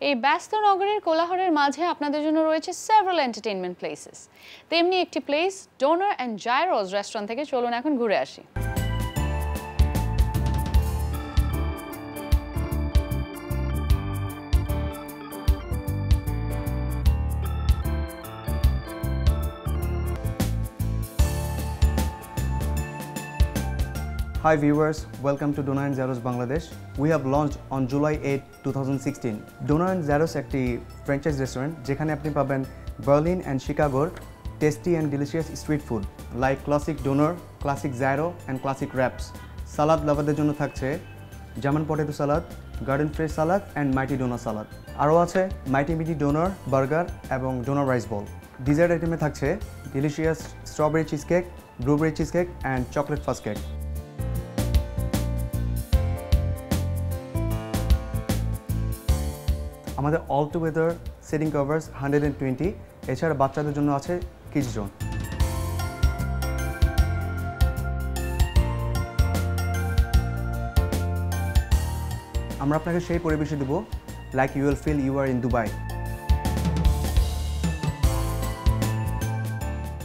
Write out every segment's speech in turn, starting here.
এই ব্যস্ত নগরের কোলাহলের মাঝে আপনাদের জন্য রয়েছে several entertainment places। তেমনি একটি প্লেস ডোনার এন্ড জাইরোস রেস্টুরেন্ট থেকে চলুন এখন ঘুরে আসি। Hi viewers, welcome to Doner and Zeros Bangladesh. We have launched on July 8, 2016. Doner and Zeros একটি franchise restaurant যেখানে আপনি পাবেন Berlin and Chicagoর tasty and delicious street food like classic doner, classic gyro and classic wraps. Salad লাভারদের জন্য থাকছে German potato salad, garden fresh salad and mighty doner salad. আরও আছে mighty meaty doner, burger এবং doner rice bowl. Dessert আইটেমে থাকছে delicious strawberry cheesecake, blueberry cheesecake and chocolate fudge cake. আমাদের all together sitting covers 120 এছাড়া বাচ্চাদের জন্য আছে কিডস জোন। আমরা আপনাকে সেই পরিবেশে দেব like you will feel you are in Dubai.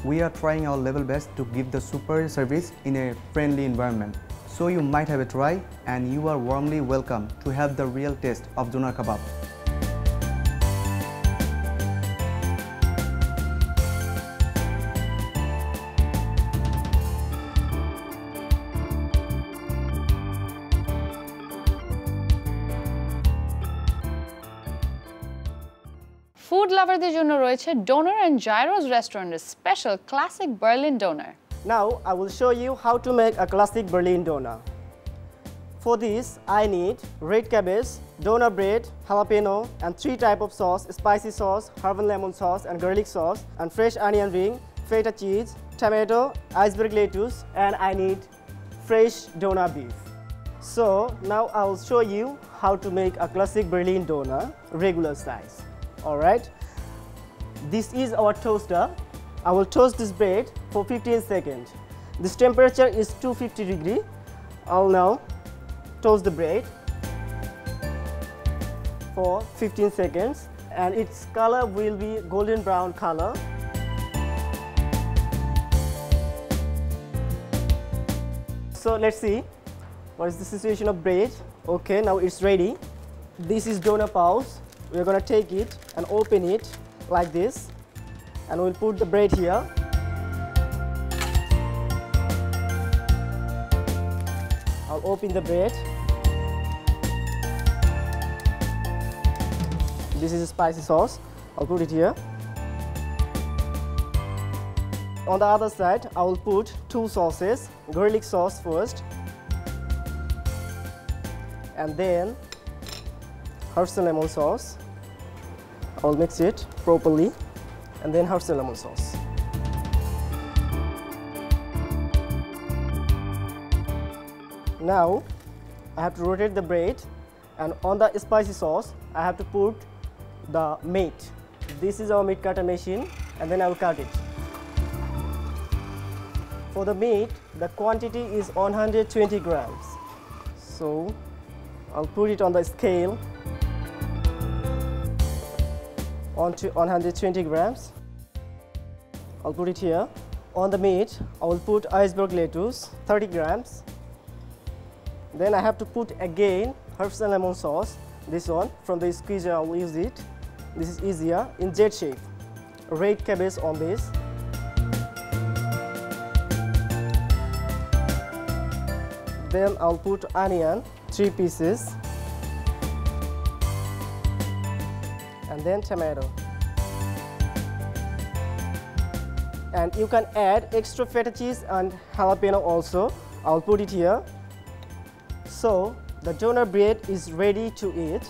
We are trying our level best to give the superior service in a friendly environment. So you might have a try and you are warmly welcome to have the real taste of doner kebab. Food লাভারদের জন্য রয়েছে doner and gyros রেস্টুরেন্টের special classic Berlin doner. Now I will show you how to make a classic Berlin doner. For this I need red cabbage, doner bread, jalapeno and 3 types of sauce: spicy sauce, herb and lemon sauce and garlic sauce, and fresh onion ring, feta cheese, tomato, iceberg lettuce, and I need fresh doner beef. So now I will show you how to make a classic Berlin doner regular size. Alright, this is our toaster. I will toast this bread for 15 seconds. This temperature is 250 degrees. I'll now toast the bread for 15 seconds and its color will be golden brown color. So let's see what is the situation of bread. Okay, now it's ready. This is doner paws. We're going to take it and open it like this, and we'll put the bread here. I'll open the bread. This is a spicy sauce. I'll put it here. On the other side, I will put 2 sauces. Garlic sauce first, and then herbs and lemon sauce. I'll mix it properly, and then herbs and lemon sauce. Now I have to rotate the bread, and on the spicy sauce I have to put the meat. This is our meat cutter machine, and then I will cut it. For the meat, the quantity is 120 grams. So I'll put it on the scale onto 120 grams. I'll put it here. On the meat, I will put iceberg lettuce, 30 grams. Then I have to put again herbs and lemon sauce. This one, from the squeezer I will use it. This is easier, in jet shape. Red cabbage on this. Then I'll put onion, 3 pieces. And then tomato. And you can add extra feta cheese and jalapeno also. I'll put it here. So the doner bread is ready to eat.